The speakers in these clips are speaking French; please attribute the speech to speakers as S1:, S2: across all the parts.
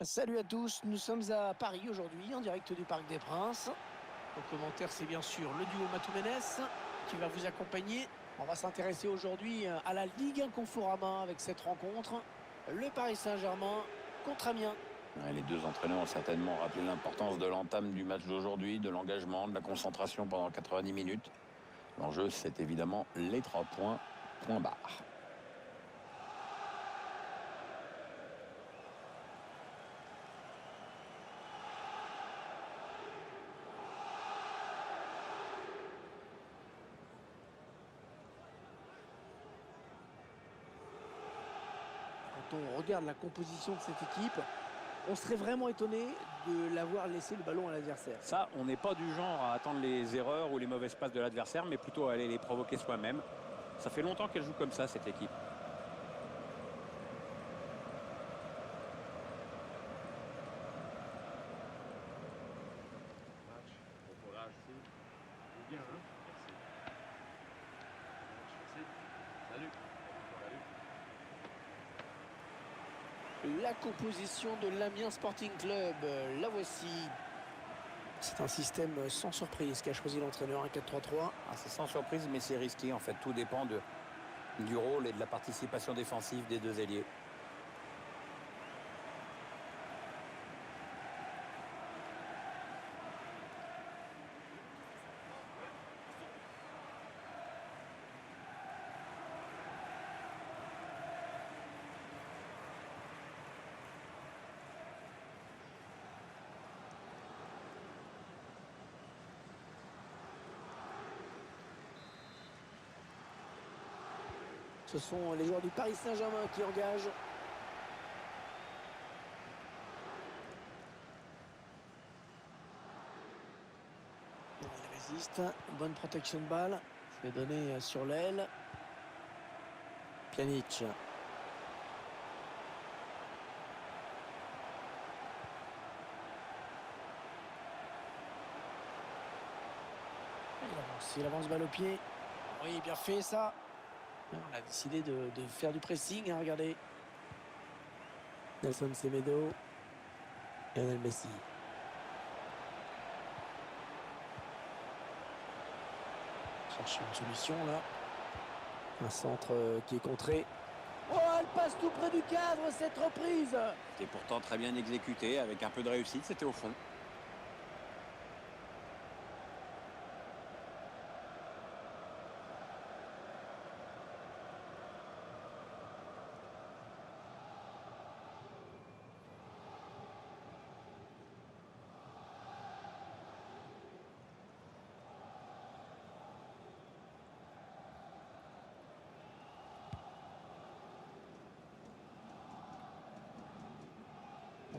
S1: Salut à tous, nous sommes à Paris aujourd'hui, en direct du Parc des Princes. Au commentaire, c'est bien sûr le duo Matou-Menès qui va vous accompagner. On va s'intéresser aujourd'hui à la Ligue 1 Conforama avec cette rencontre. Le Paris Saint-Germain contre Amiens.
S2: Ouais, les deux entraîneurs ont certainement rappelé l'importance de l'entame du match d'aujourd'hui, de l'engagement, de la concentration pendant 90 minutes. L'enjeu, c'est évidemment les 3 points, point barre.
S1: Quand on regarde la composition de cette équipe, on serait vraiment étonné de l'avoir laissé le ballon à l'adversaire.
S3: Ça, on n'est pas du genre à attendre les erreurs ou les mauvaises passes de l'adversaire, mais plutôt à aller les provoquer soi-même. Ça fait longtemps qu'elle joue comme ça, cette équipe.
S4: Bon courage aussi. C'est bien, hein? Merci. Merci. Salut. Salut.
S1: La composition de l'Amiens Sporting Club, la voici. C'est un système sans surprise qu'a choisi l'entraîneur, un 4-3-3.
S2: C'est sans surprise, mais c'est risqué. En fait, tout dépend du rôle et de la participation défensive des deux ailiers.
S1: Ce sont les joueurs du Paris Saint-Germain qui engagent. Il résiste. Bonne protection de balle. C'est donné sur l'aile. Pjanic. Il avance balle au pied. Oui, bien fait ça. On a décidé de faire du pressing, hein, regardez. Nelson Semedo. Lionel Messi. Cherche une solution là. Un centre qui est contré. Oh, elle passe tout près du cadre cette reprise.
S2: C'était pourtant très bien exécuté, avec un peu de réussite, c'était au fond.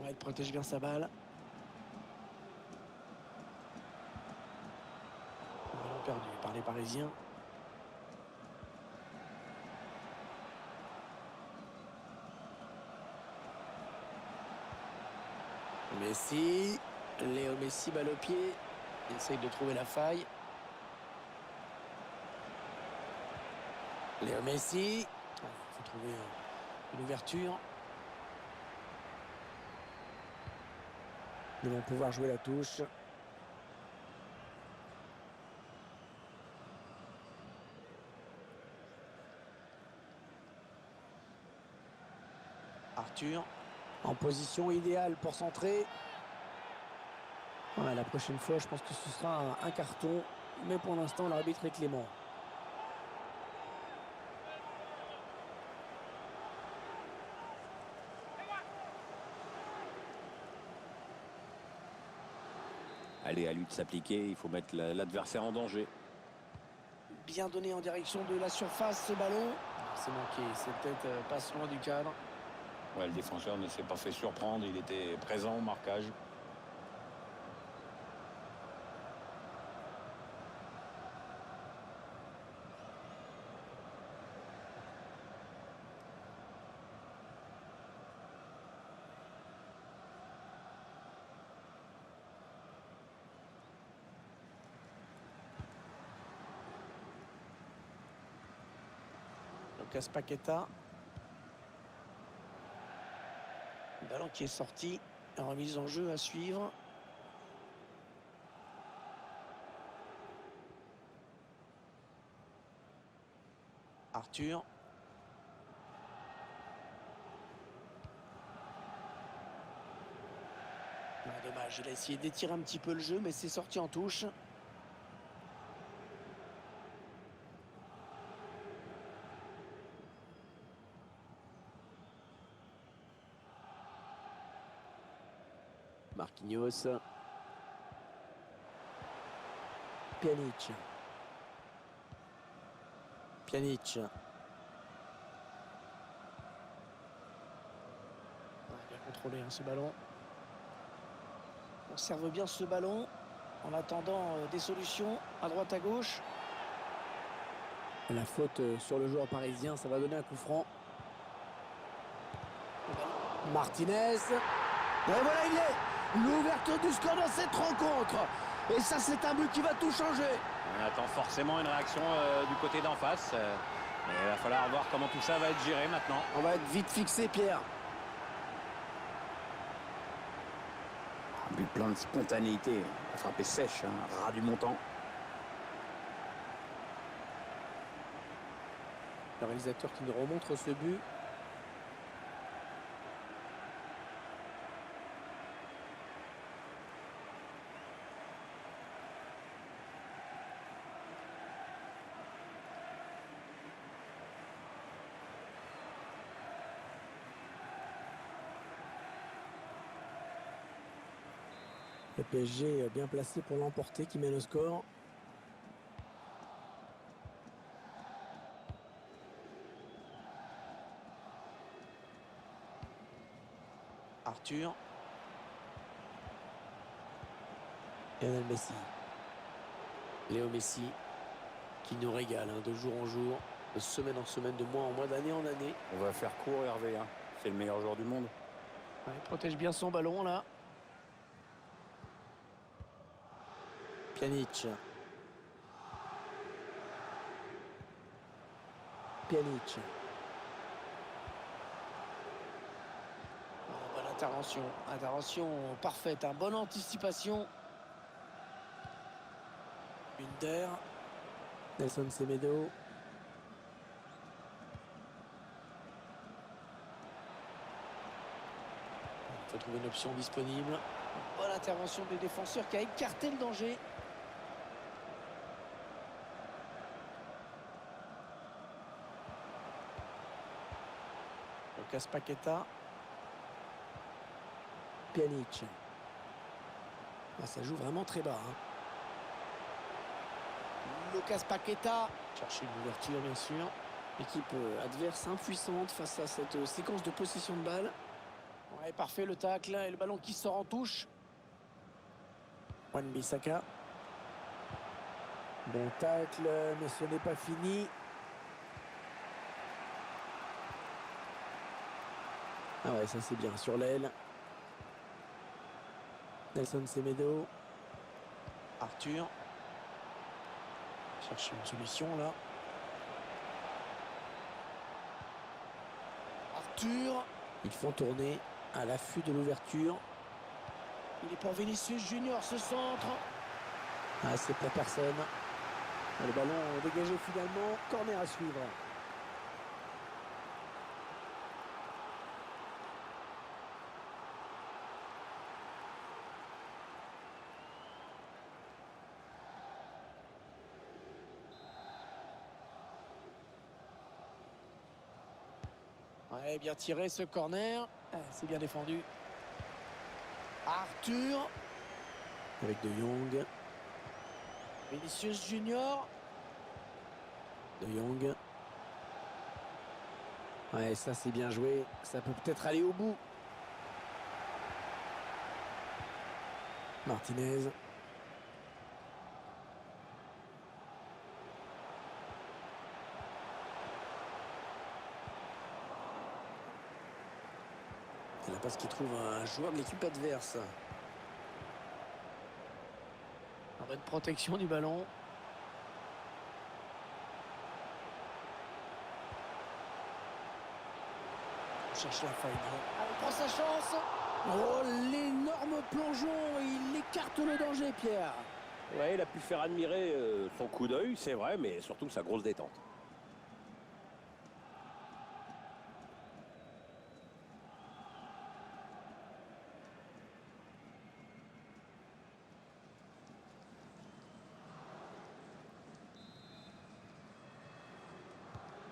S1: Ouais, il protège bien sa balle. Ballon perdu par les Parisiens. Messi. Léo Messi, balle au pied. Il essaye de trouver la faille. Léo Messi. Il faut trouver une ouverture. Ils vont pouvoir jouer la touche. Arthur en position idéale pour centrer. Ouais, la prochaine fois, je pense que ce sera un carton. Mais pour l'instant, l'arbitre est clément.
S2: Allez, à lui de s'appliquer, il faut mettre l'adversaire en danger.
S1: Bien donné en direction de la surface, ce ballon. C'est manqué, c'est peut-être passe loin du cadre.
S2: Ouais, le défenseur ne s'est pas fait surprendre, il était présent au marquage.
S1: Lucas Paqueta. Ballon qui est sorti. Remise en jeu à suivre. Arthur. Ah, dommage, il a essayé d'étirer un petit peu le jeu, mais c'est sorti en touche. Marquinhos. Pjanic. Pjanic. Bien contrôlé ce ballon. On serve bien ce ballon en attendant des solutions à droite à gauche. La faute sur le joueur parisien, ça va donner un coup franc. Martinez. Et voilà, il est l'ouverture du score dans cette rencontre. Et ça, c'est un but qui va tout changer.
S3: On attend forcément une réaction du côté d'en face. Mais il va falloir voir comment tout ça va être géré maintenant.
S1: On va être vite fixé, Pierre.
S2: Un but plein de spontanéité. La frappe est sèche, hein, ras du montant.
S1: Le réalisateur qui nous remontre ce but. Le PSG bien placé pour l'emporter, qui mène au score. Arthur. Lionel Messi. Léo Messi, qui nous régale de jour en jour, de semaine en semaine, de mois en mois, d'année en année.
S3: On va faire court, Hervé. Hein. C'est le meilleur joueur du monde.
S1: Ouais, il protège bien son ballon, là. Pjanic. Pjanic. Oh, bonne intervention. Intervention parfaite. Bonne anticipation. Under. Nelson Semedo. Il faut trouver une option disponible. Bonne intervention des défenseurs qui a écarté le danger. Lucas Paqueta. Pjanic. Ah, ça joue vraiment très bas. Lucas Paqueta. Chercher une ouverture, bien sûr. Équipe adverse impuissante face à cette séquence de possession de balle. Ouais, parfait le tacle et le ballon qui sort en touche. Wan-Bissaka. Bon tacle, mais ce n'est pas fini. Ah ouais, ça c'est bien sur l'aile. Nelson Semedo. Arthur. Cherche une solution là. Arthur. Ils font tourner à l'affût de l'ouverture. Il est pour Vinicius Junior, ce centre. Ah, c'est pour personne. Le ballon dégagé finalement. Corner à suivre. Ouais, bien tiré ce corner. C'est bien défendu. Arthur. Avec De Jong. Vinicius Junior. De Jong. Ouais, ça c'est bien joué. Ça peut peut-être aller au bout. Martinez. C'est la passe qui trouve un joueur de l'équipe adverse. En bonne protection du ballon. On cherche la faille. Ah, il prend sa chance. Oh, l'énorme plongeon. Il écarte le danger, Pierre.
S3: Ouais, il a pu faire admirer son coup d'œil, c'est vrai, mais surtout sa grosse détente.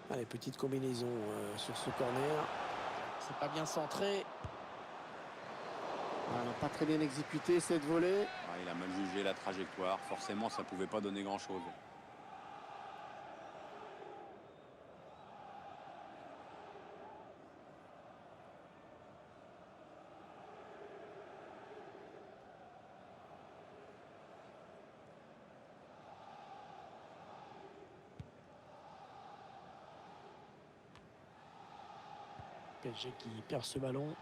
S1: Allez, petite combinaison sur ce corner. C'est pas bien centré. Voilà, pas très bien exécuté cette volée.
S3: Ah, il a mal jugé la trajectoire. Forcément, ça pouvait pas donner grand-chose.
S1: PSG qui perd ce ballon.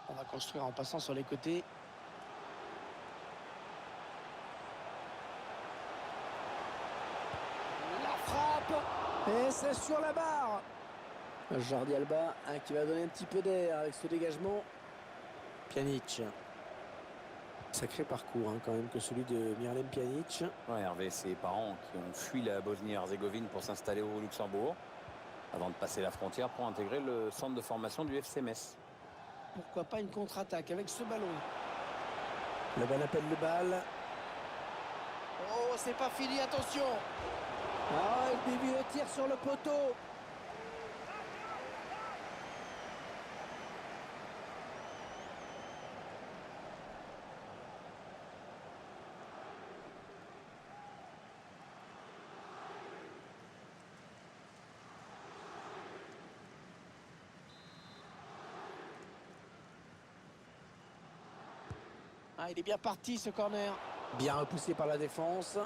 S1: On va construire en passant sur les côtés. La frappe. Et c'est sur la barre. Jordi Alba qui va donner un petit peu d'air avec ce dégagement. Pjanic. Sacré parcours quand même que celui de Miralem Pjanic.
S3: Ouais, Hervé, ses parents qui ont fui la Bosnie-Herzégovine pour s'installer au Luxembourg avant de passer la frontière pour intégrer le centre de formation du FC Metz.
S1: Pourquoi pas une contre-attaque avec ce ballon. Le bal appelle le bal. Oh, c'est pas fini, attention. Ah, il dévie le tir sur le poteau. Ah, il est bien parti ce corner. Bien repoussé par la défense.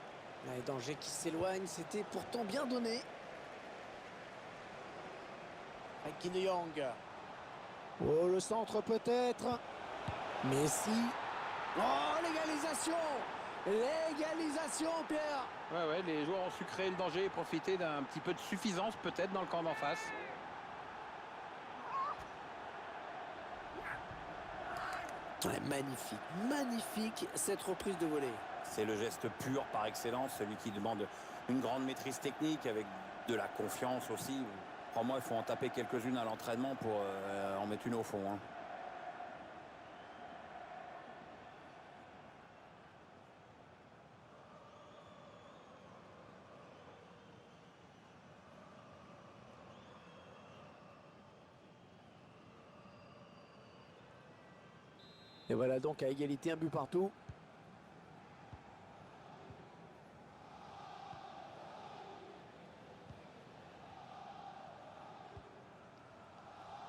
S1: Les dangers qui s'éloignent, c'était pourtant bien donné. Frenkie de Jong. Oh, le centre peut-être. Messi. Oh, l'égalisation. L'égalisation, Pierre.
S3: Ouais, les joueurs ont su créer le danger et profiter d'un petit peu de suffisance peut-être dans le camp d'en face.
S1: Ouais, magnifique, magnifique cette reprise de volée.
S3: C'est le geste pur par excellence, celui qui demande une grande maîtrise technique avec de la confiance aussi. Pour moi, il faut en taper quelques-unes à l'entraînement pour en mettre une au fond. Hein.
S1: Et voilà donc à égalité, un but partout.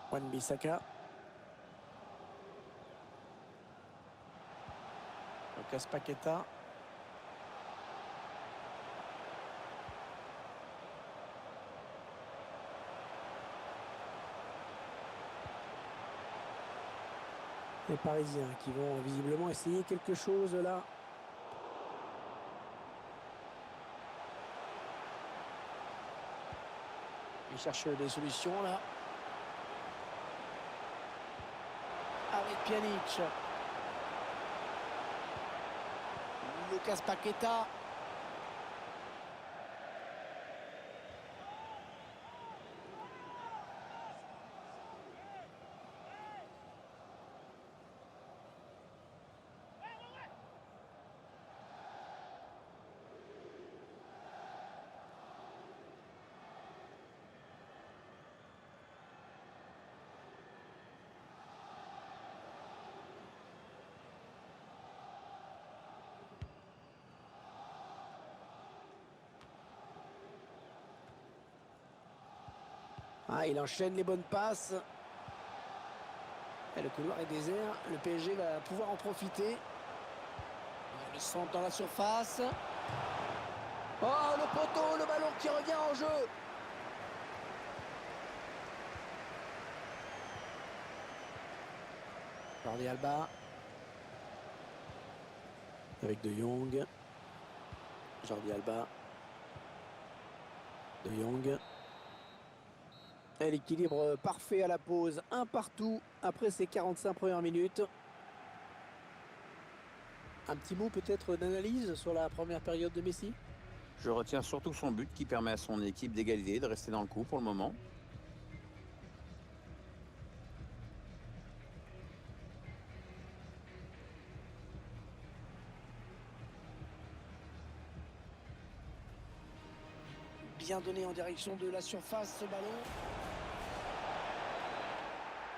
S1: Wan-Bissaka. Lucas Paqueta. Les Parisiens qui vont visiblement essayer quelque chose là. Ils cherchent des solutions là. Avec Pjanic. Lucas Paqueta. Ah, il enchaîne les bonnes passes. Et le couloir est désert. Le PSG va pouvoir en profiter. Le centre dans la surface. Oh, le poteau, le ballon qui revient en jeu. Jordi Alba. avec De Jong. Jordi Alba. De Jong. Et l'équilibre parfait à la pause. Un partout après ces 45 premières minutes. Un petit mot peut-être d'analyse sur la première période de Messi?
S2: Je retiens surtout son but qui permet à son équipe d'égaliser, de rester dans le coup pour le moment.
S1: Bien donné en direction de la surface, ce ballon.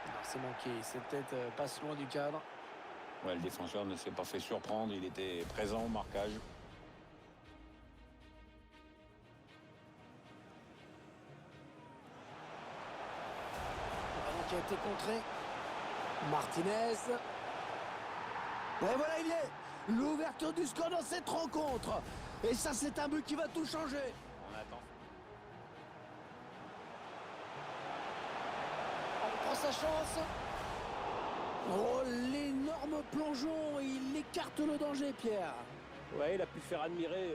S1: Non, c'est manqué. Cette tête passe loin du cadre.
S2: Ouais, le défenseur ne s'est pas fait surprendre, il était présent au marquage.
S1: Le ballon qui a été contré. Martinez. Et voilà, il est. L'ouverture du score dans cette rencontre. Et ça, c'est un but qui va tout changer.
S2: On attend.
S1: On prend sa chance. Oh, l'énorme plongeon. Il écarte le danger, Pierre.
S3: Ouais, il a pu faire admirer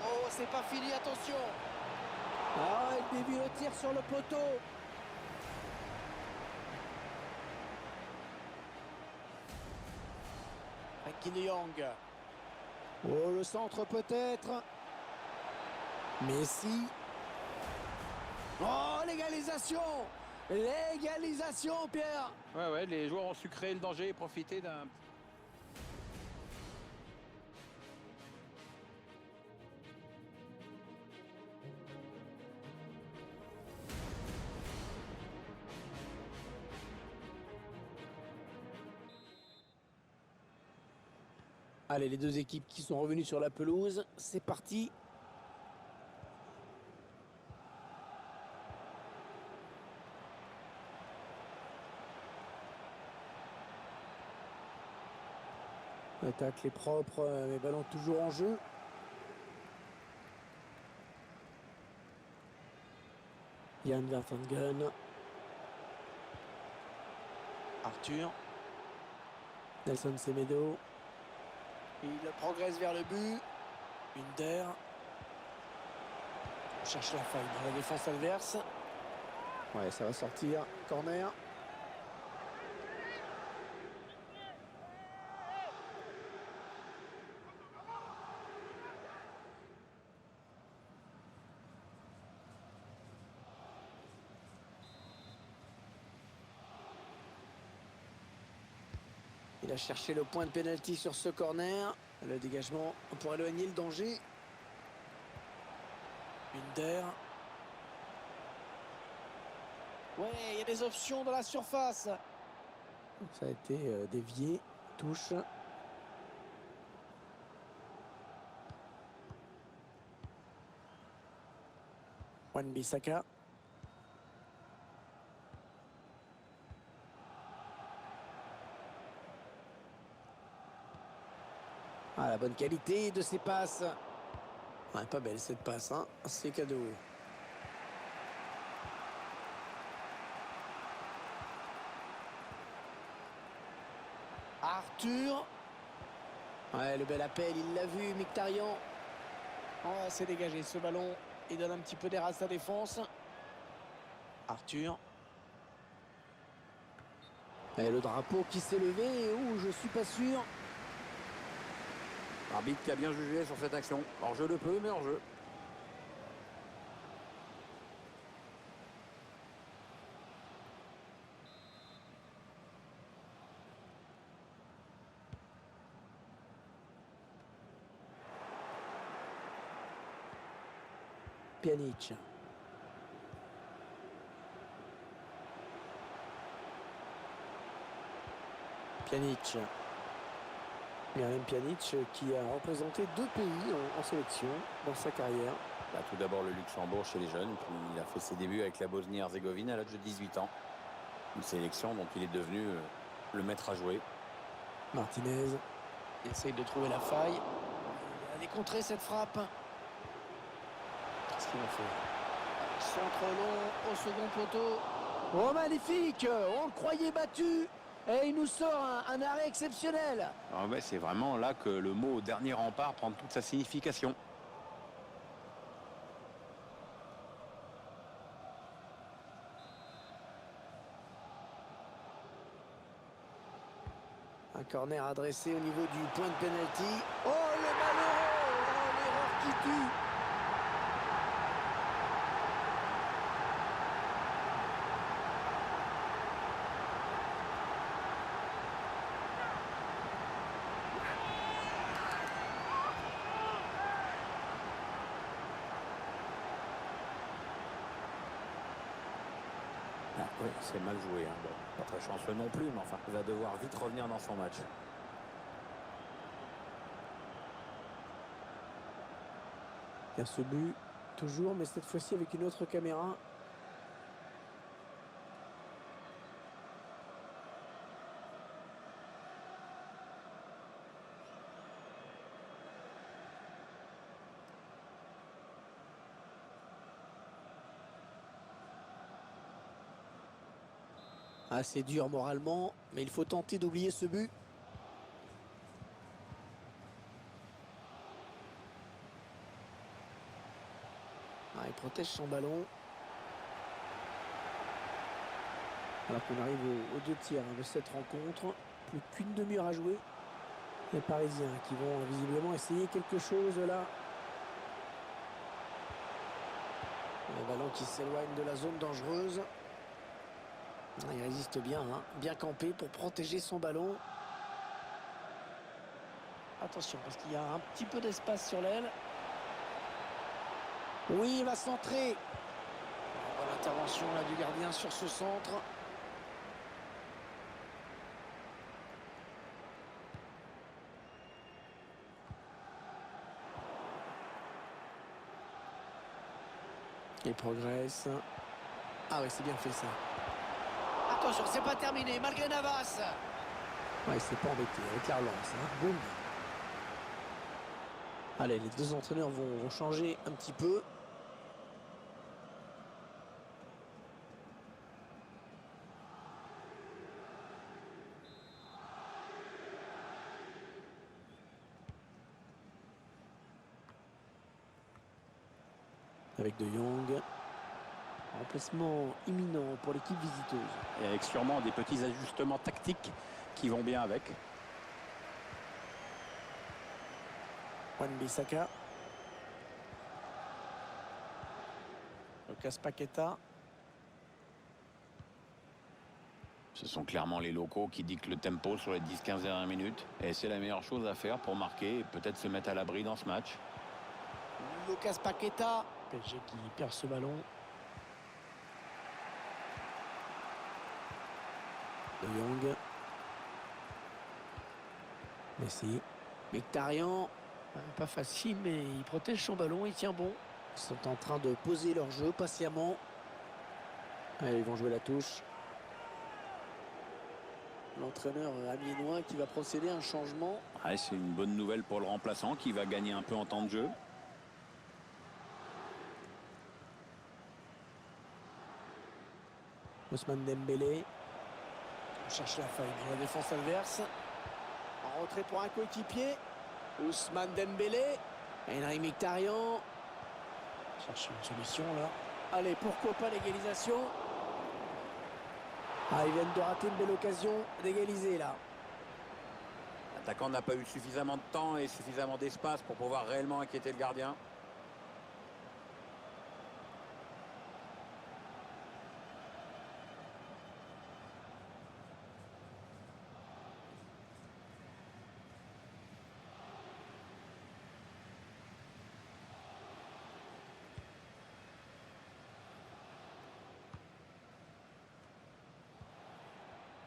S1: Oh, c'est pas fini, attention. Ah, il dévie le tir sur le poteau. Frenkie de Jong. Oh, le centre peut-être. Messi. Oh, l'égalisation. L'égalisation, Pierre.
S2: Ouais, les joueurs ont su créer le danger et profiter d'un...
S1: Allez, les deux équipes qui sont revenues sur la pelouse. C'est parti. L'attaque est propre, mais ballon toujours en jeu. Jan Vertonghen. Arthur. Nelson Semedo. Il progresse vers le but. Under. On cherche la faille dans la défense adverse. Ouais, ça va sortir. Corner. Il a cherché le point de pénalty sur ce corner. Le dégagement pour éloigner le danger. Under. Ouais, il y a des options dans la surface. Ça a été dévié. Touche. Wan-Bissaka. Ah, la bonne qualité de ces passes. Ouais, pas belle cette passe, hein. C'est cadeau. Arthur. Ouais, le bel appel, il l'a vu, Mkhitaryan. Ouais, c'est dégagé ce ballon. Il donne un petit peu d'air à sa défense. Arthur. Et le drapeau qui s'est levé. Ouh, je suis pas sûr.
S3: Arbitre qui a bien jugé sur cette action. Hors-jeu de peu, mais hors-jeu.
S1: Pjanic. Pjanic. Miralem Pjanic qui a représenté 2 pays en sélection dans sa carrière.
S2: Bah, tout d'abord le Luxembourg chez les jeunes, puis il a fait ses débuts avec la Bosnie-Herzégovine à l'âge de 18 ans. Une sélection dont il est devenu le maître à jouer.
S1: Martinez essaye de trouver la faille. Elle est contrée cette frappe. Qu'est-ce qu'il va faire? Centre long au second poteau. Oh, magnifique! On le croyait battu. Et il nous sort un arrêt exceptionnel.
S2: Ah ouais, c'est vraiment là que le mot dernier rempart prend toute sa signification.
S1: Un corner adressé au niveau du point de pénalty. Oh, le malheureux! Oh, l'erreur qui tue!
S3: Ah, oui, c'est mal joué. Hein. Bon, pas très chanceux non plus, mais enfin, il va devoir vite revenir dans son match.
S1: Il y a ce but, toujours, mais cette fois-ci avec une autre caméra. Assez dur moralement, mais il faut tenter d'oublier ce but. Ah, il protège son ballon. Alors qu'on arrive aux deux tiers de cette rencontre. Plus qu'une demi-heure à jouer. Les Parisiens qui vont visiblement essayer quelque chose là. Le ballon qui s'éloigne de la zone dangereuse. Il résiste bien, hein. Bien campé pour protéger son ballon. Attention, parce qu'il y a un petit peu d'espace sur l'aile. Oui, il va centrer. Bonne intervention là du gardien sur ce centre. Il progresse. Ah ouais, c'est bien fait ça. Attention, c'est pas terminé, malgré Navas. Ouais, il s'est pas embêté avec la relance. Hein. Boum. Allez, les deux entraîneurs vont changer un petit peu. Avec De Jong. Remplacement imminent pour l'équipe visiteuse.
S2: Et avec sûrement des petits ajustements tactiques qui vont bien avec.
S1: Wan-Bissaka. Lucas Paqueta.
S2: Ce sont clairement les locaux qui dictent le tempo sur les 10-15 dernières minutes. Et c'est la meilleure chose à faire pour marquer et peut-être se mettre à l'abri dans ce match.
S1: Lucas Paqueta. PSG qui perd ce ballon. De Jong. Messi. Mkhitaryan. Pas facile, mais il protège son ballon, il tient bon. Ils sont en train de poser leur jeu patiemment. Allez, ils vont jouer la touche. L'entraîneur amiénois qui va procéder à un changement.
S2: Ah, c'est une bonne nouvelle pour le remplaçant qui va gagner un peu en temps de jeu.
S1: Ousmane Dembélé. On cherche la faille dans la défense adverse. En retrait pour un coéquipier. Ousmane Dembélé. Henry Mkhitaryan. Cherche une solution là. Allez, pourquoi pas l'égalisation. Ah, ils viennent de rater une belle occasion d'égaliser là.
S3: L'attaquant n'a pas eu suffisamment de temps et suffisamment d'espace pour pouvoir réellement inquiéter le gardien.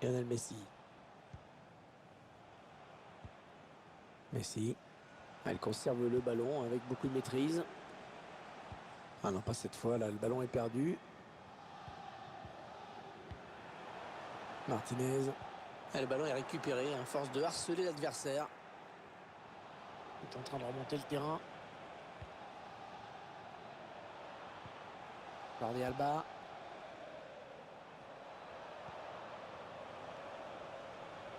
S1: Lionel Messi. Messi. Elle conserve le ballon avec beaucoup de maîtrise. Ah non, pas cette fois, là, le ballon est perdu. Martinez. Et le ballon est récupéré à force de harceler l'adversaire. Il est en train de remonter le terrain. Jordi Alba.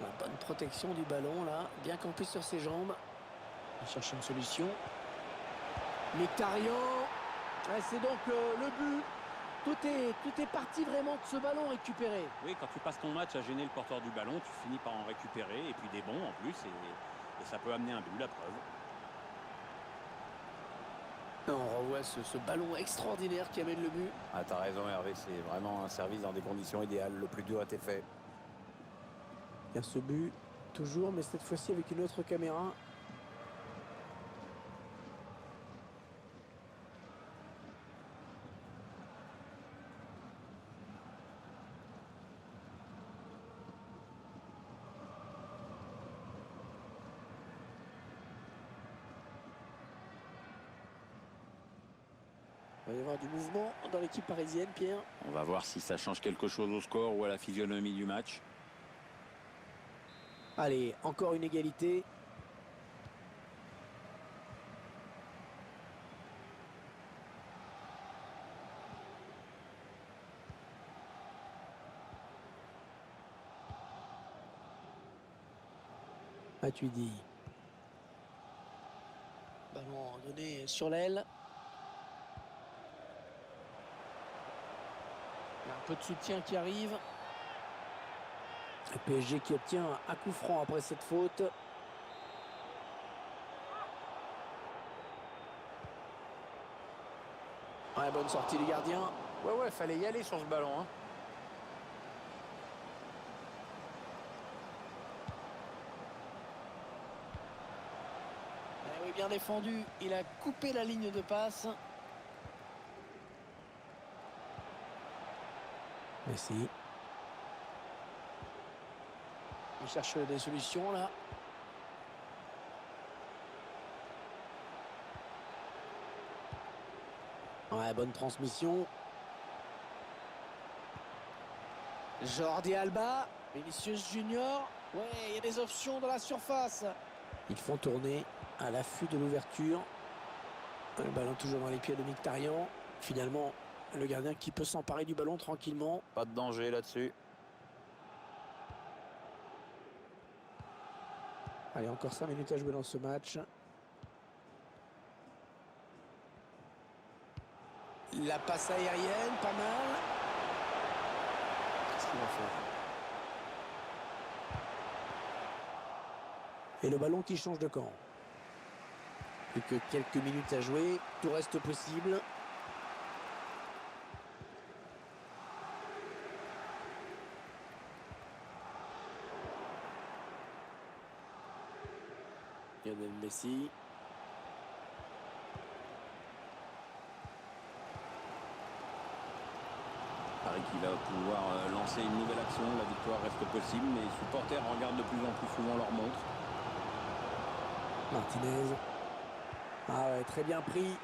S1: La bonne protection du ballon là, bien campé sur ses jambes. Il cherche une solution. Mkhitaryan. Ouais, c'est donc le but. Tout est parti vraiment de ce ballon récupéré.
S4: Oui, quand tu passes ton match à gêner le porteur du ballon, tu finis par en récupérer. Et puis des bons en plus. Et ça peut amener un but, la preuve.
S1: On revoit ce ballon extraordinaire qui amène le but.
S3: Ah, t'as raison Hervé, c'est vraiment un service dans des conditions idéales. Le plus dur a été fait.
S1: Il y a ce but, toujours, mais cette fois-ci avec une autre caméra. Il va y avoir du mouvement dans l'équipe parisienne, Pierre.
S2: On va voir si ça change quelque chose au score ou à la physionomie du match.
S1: Allez, encore une égalité. Matuidi. Ballon donné sur l'aile. Il y a un peu de soutien qui arrive. Le PSG qui obtient un coup franc après cette faute. Ouais, bonne sortie du gardien.
S3: Ouais, fallait y aller sur ce ballon. Hein.
S1: Oui, bien défendu. Il a coupé la ligne de passe. Messi. Il cherche des solutions là. Ouais, bonne transmission. Jordi Alba. Vinicius Junior. Ouais, il y a des options dans la surface. Ils font tourner à l'affût de l'ouverture. Le ballon toujours dans les pieds de Mkhitaryan. Finalement, le gardien qui peut s'emparer du ballon tranquillement.
S3: Pas de danger là-dessus.
S1: Allez, encore 5 minutes à jouer dans ce match. La passe aérienne, pas mal. Qu'est-ce qu'il va faire? Et le ballon qui change de camp. Plus que quelques minutes à jouer, tout reste possible. Lionel Messi.
S2: Paris qui va pouvoir lancer une nouvelle action. La victoire reste possible, mais les supporters regardent de plus en plus souvent leur montre.
S1: Martinez. Ah ouais, très bien pris.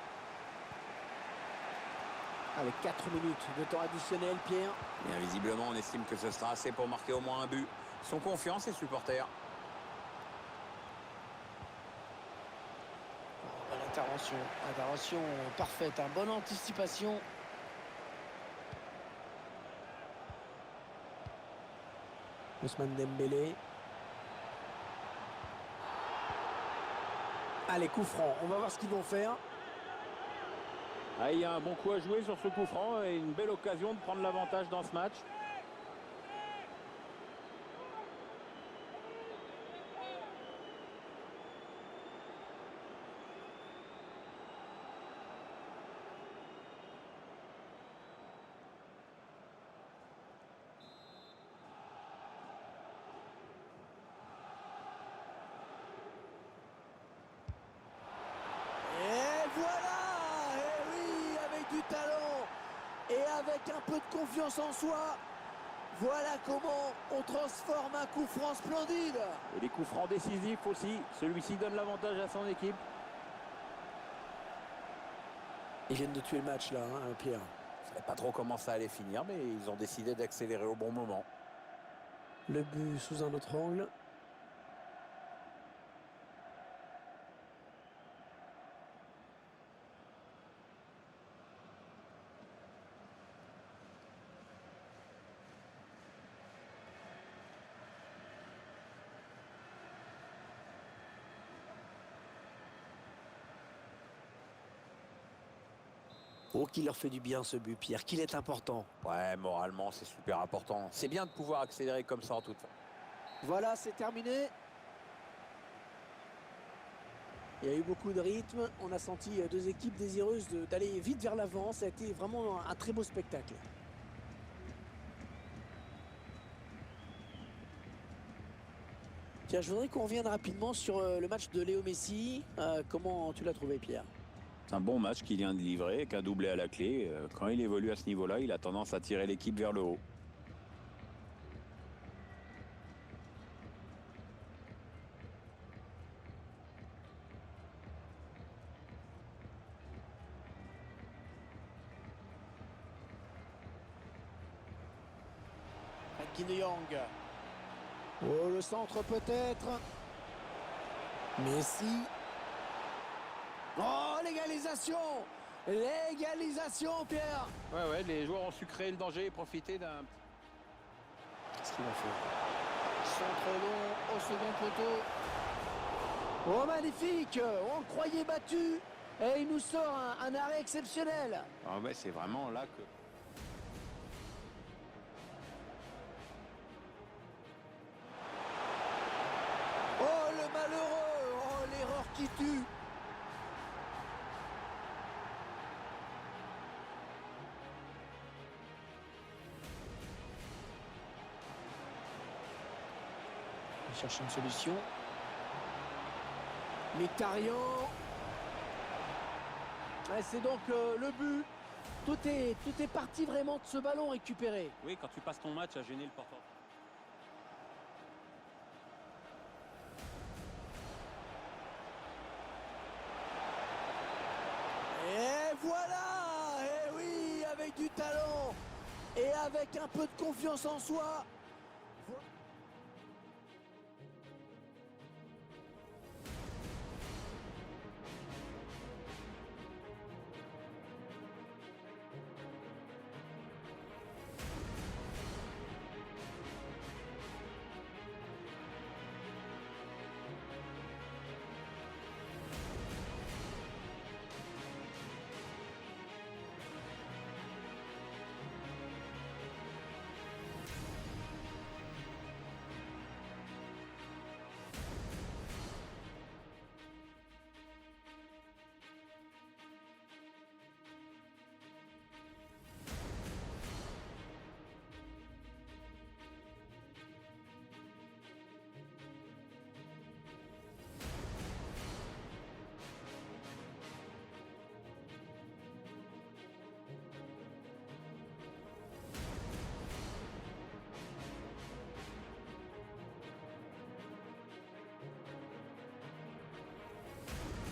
S1: Avec 4 minutes de temps additionnel, Pierre.
S3: Bien visiblement, on estime que ce sera assez pour marquer au moins un but. Ils sont confiants, ces supporters.
S1: Bonne intervention. Intervention parfaite. Bonne anticipation. Ousmane Dembélé. Allez, coup franc. On va voir ce qu'ils vont faire.
S2: Ah, il y a un bon coup à jouer sur ce coup franc et une belle occasion de prendre l'avantage dans ce match.
S1: Et avec un peu de confiance en soi, voilà comment on transforme un coup franc splendide.
S2: Et les coups francs décisifs aussi. Celui-ci donne l'avantage à son équipe.
S1: Ils viennent de tuer le match là, hein, Pierre.
S3: Je ne savais pas trop comment ça allait finir, mais ils ont décidé d'accélérer au bon moment.
S1: Le but sous un autre angle. Oh, qu'il leur fait du bien ce but, Pierre, qu'il est important.
S3: Ouais, moralement, c'est super important. C'est bien de pouvoir accélérer comme ça en toute fin.
S1: Voilà, c'est terminé. Il y a eu beaucoup de rythme. On a senti deux équipes désireuses d'aller vite vers l'avant. Ça a été vraiment un très beau spectacle. Tiens, je voudrais qu'on revienne rapidement sur le match de Léo Messi. Comment tu l'as trouvé, Pierre?
S2: C'est un bon match qu'il vient de livrer, avec un doublé à la clé. Quand il évolue à ce niveau-là, il a tendance à tirer l'équipe vers le haut.
S1: Kim De Jong. Oh, le centre peut-être. Messi. Oh, l'égalisation. L'égalisation, Pierre.
S2: Ouais, les joueurs ont su créer le danger et profiter d'un...
S1: Qu'est-ce qu'il a fait? Centre long au second poteau. Oh, magnifique. On le croyait battu. Et il nous sort un arrêt exceptionnel.
S2: Ah ouais, c'est vraiment là que...
S1: Oh, le malheureux. Oh, l'erreur qui tue. Il cherche une solution. Mkhitaryan. Ouais, c'est donc le but. Tout est parti vraiment de ce ballon récupéré.
S4: Oui, quand tu passes ton match à gêner le porteur.
S1: Et voilà. Et oui, avec du talent et avec un peu de confiance en soi,